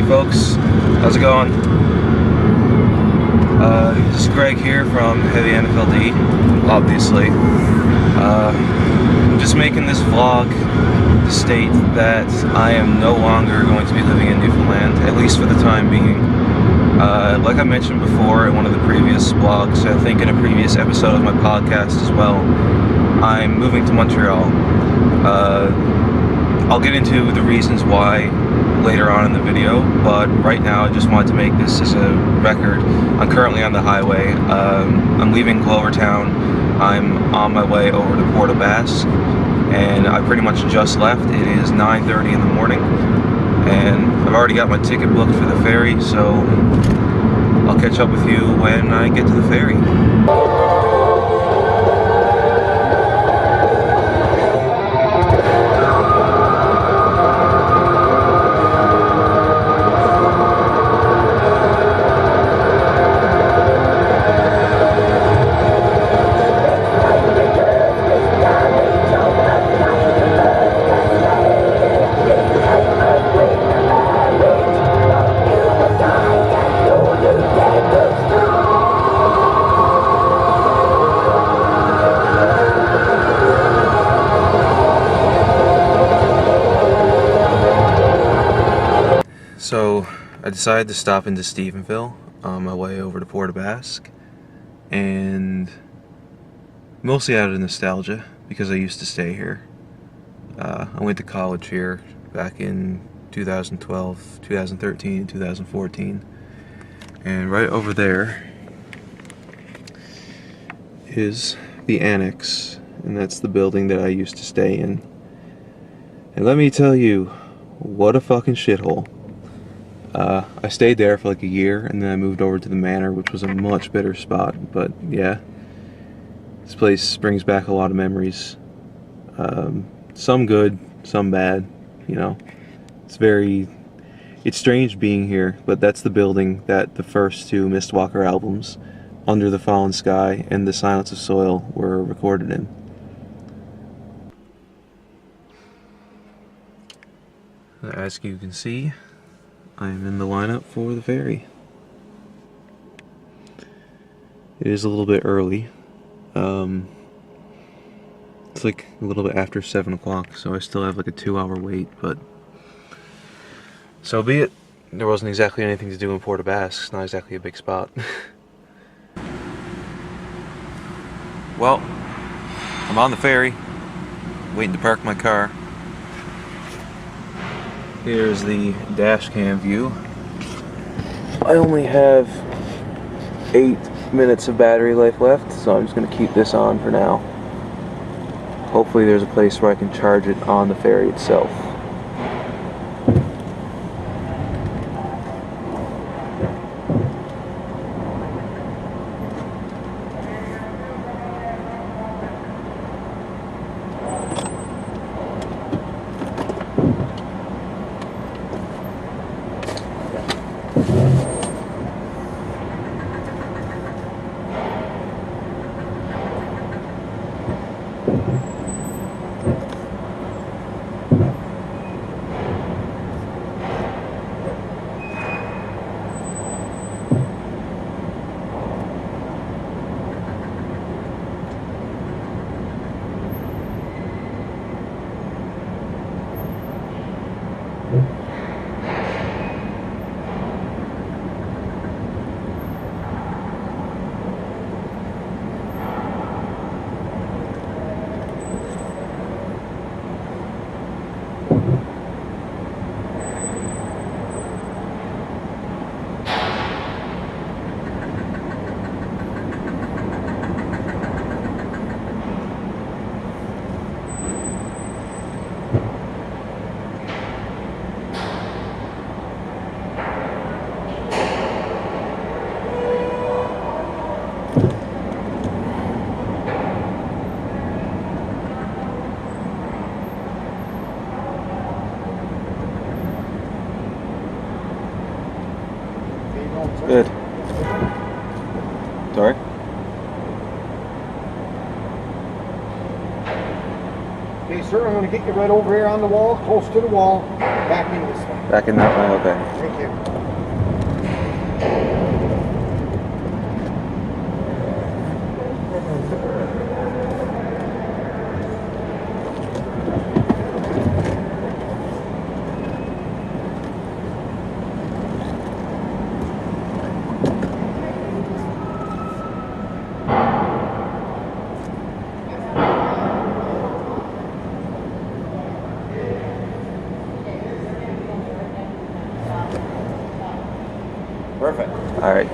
folks, how's it going? This is Greg here from HeavyNFLD, obviously. I'm just making this vlog to state that I am no longer going to be living in Newfoundland, at least for the time being. Like I mentioned before in one of the previous vlogs, I think in a previous episode of my podcast as well, I'm moving to Montreal. I'll get into the reasons why later on in the video, but right now I just wanted to make this as a record. I'm currently on the highway. I'm leaving Glovertown. I'm on my way over to Port aux Basques, and I pretty much just left. It is 9:30 in the morning, and I've already got my ticket booked for the ferry, so I'll catch up with you when I get to the ferry. So I decided to stop into Stephenville on my way over to Port aux Basques, and mostly out of nostalgia because I used to stay here. I went to college here back in 2012, 2013, 2014, and right over there is the annex, and that's the building that I used to stay in. And let me tell you, what a fucking shithole. I stayed there for like a year, and then I moved over to the manor, which was a much better spot. But yeah, this place brings back a lot of memories. Some good, some bad, you know. It's strange being here, but that's the building that the first two Mistwalker albums, Under the Fallen Sky and The Silence of Soil, were recorded in. As you can see, I'm in the lineup for the ferry. It is a little bit early. It's like a little bit after 7 o'clock, so I still have like a 2-hour wait, but so be it. There wasn't exactly anything to do in Port aux Basques. It's not exactly a big spot. Well, I'm on the ferry, waiting to park my car. Here's the dash cam view. I only have 8 minutes of battery life left, so I'm just going to keep this on for now. Hopefully there's a place where I can charge it on the ferry itself. Good. Sorry? Okay, sir, I'm going to get you right over here on the wall, close to the wall. Back in this one. Back in that way, okay. Thank you. Perfect. All right.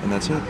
And that's it.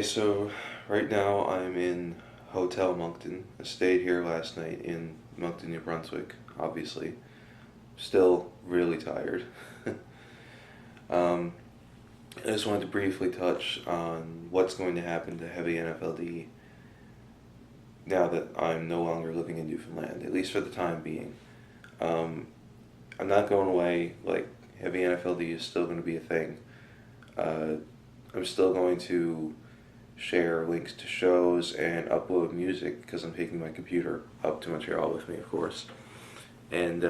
So right now I'm in Hotel Moncton. I stayed here last night in Moncton, New Brunswick, obviously. Still really tired. I just wanted to briefly touch on what's going to happen to HeavyNFLD now that I'm no longer living in Newfoundland, at least for the time being. I'm not going away. Like, HeavyNFLD is still going to be a thing. I'm still going to share links to shows and upload music because I'm taking my computer up to Montreal with me, of course. And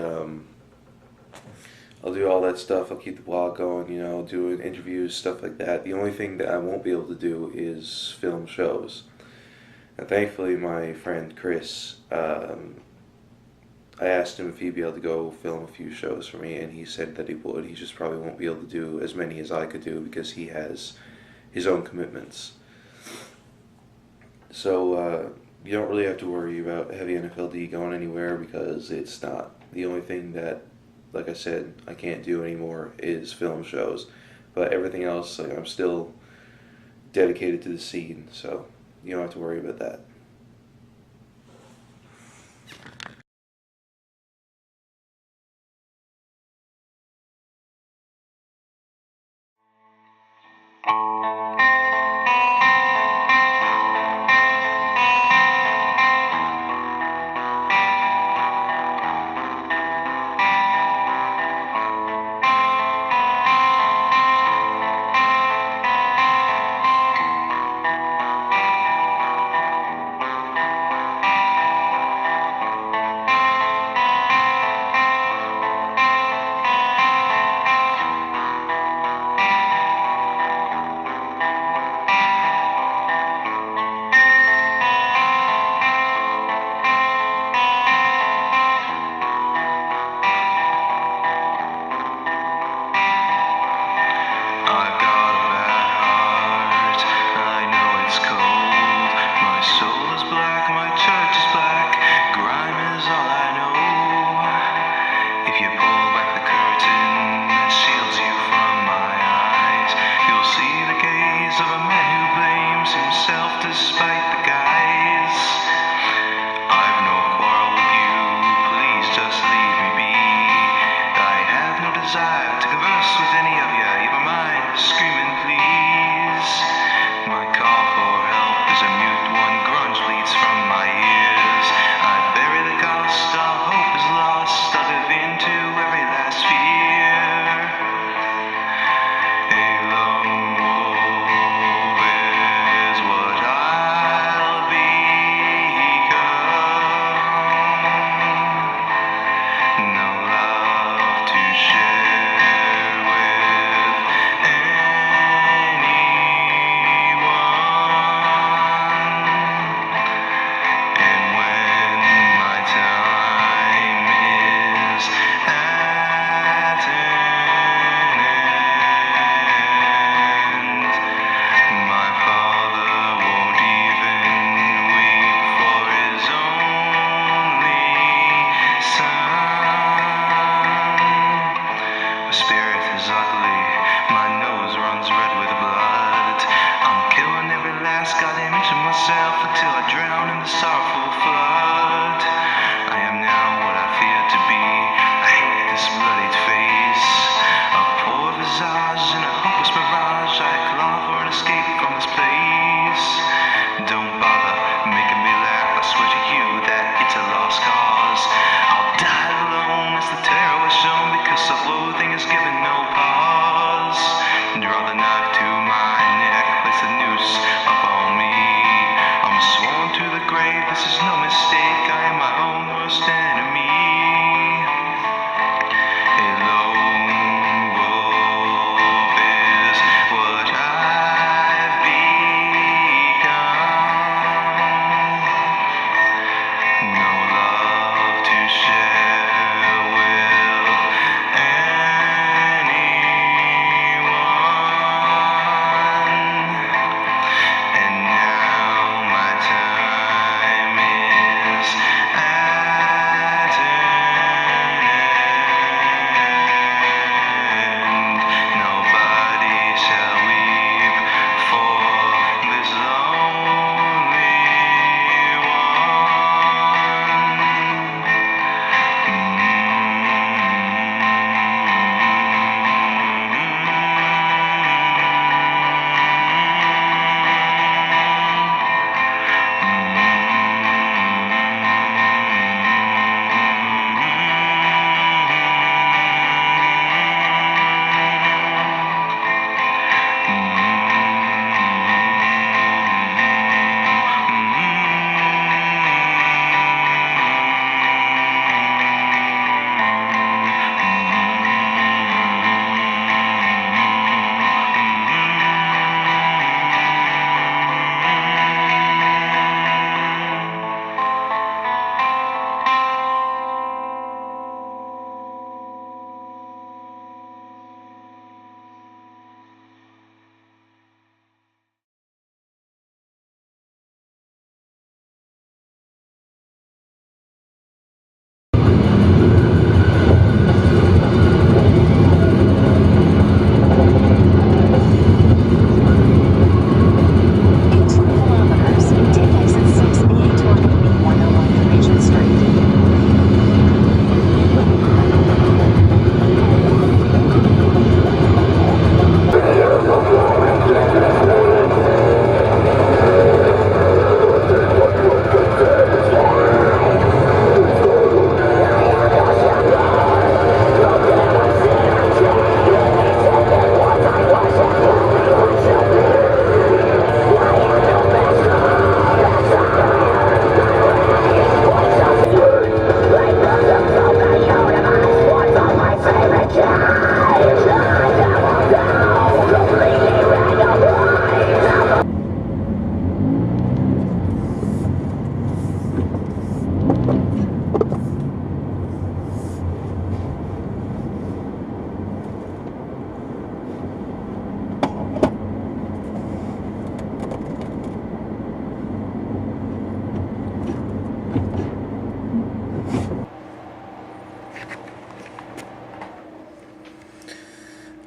I'll do all that stuff. I'll keep the blog going, you know, doing interviews, stuff like that. The only thing that I won't be able to do is film shows. And thankfully, my friend Chris, I asked him if he'd be able to go film a few shows for me, and he said that he would. He just probably won't be able to do as many as I could do because he has his own commitments. So you don't really have to worry about HeavyNFLD going anywhere because it's not. The only thing that, like I said, I can't do anymore is film shows. But everything else, like, I'm still dedicated to the scene, so you don't have to worry about that.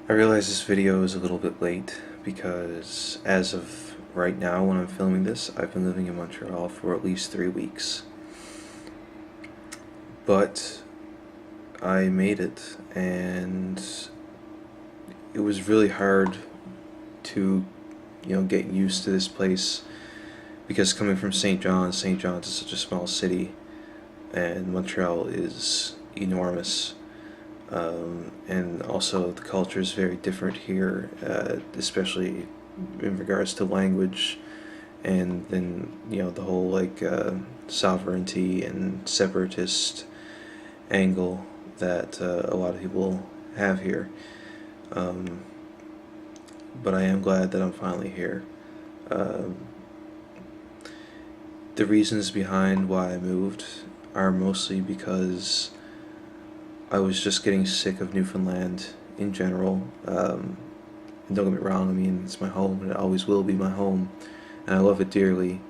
I realize this video is a little bit late because as of right now when I'm filming this, I've been living in Montreal for at least 3 weeks. But I made it, and it was really hard to, get used to this place because coming from St. John's is such a small city, and Montreal is enormous. And also the culture is very different here, especially in regards to language, and then the whole sovereignty and separatist angle that a lot of people have here. But I am glad that I'm finally here. The reasons behind why I moved are mostly because I was just getting sick of Newfoundland in general. And don't get me wrong, I mean, it's my home and it always will be my home, and I love it dearly,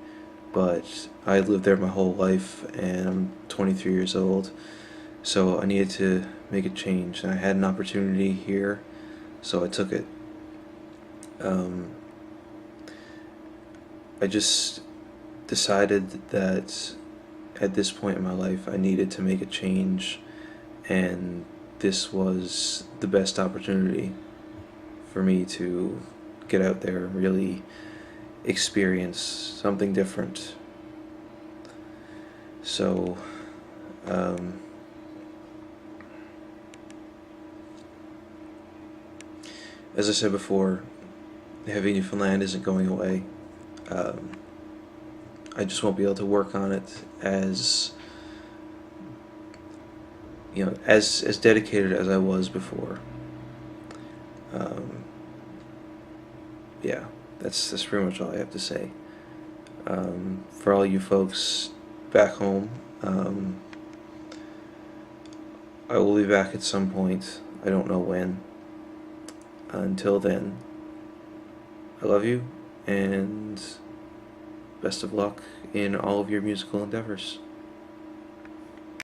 but I lived there my whole life and I'm 23 years old, so I needed to make a change, and I had an opportunity here, so I took it. I just decided that at this point in my life I needed to make a change, and this was the best opportunity for me to get out there and really experience something different. So as I said before, Heavy Newfoundland isn't going away. I just won't be able to work on it as as dedicated as I was before. Yeah, that's pretty much all I have to say. For all you folks back home, I will be back at some point. I don't know when. Until then, I love you, and best of luck in all of your musical endeavors.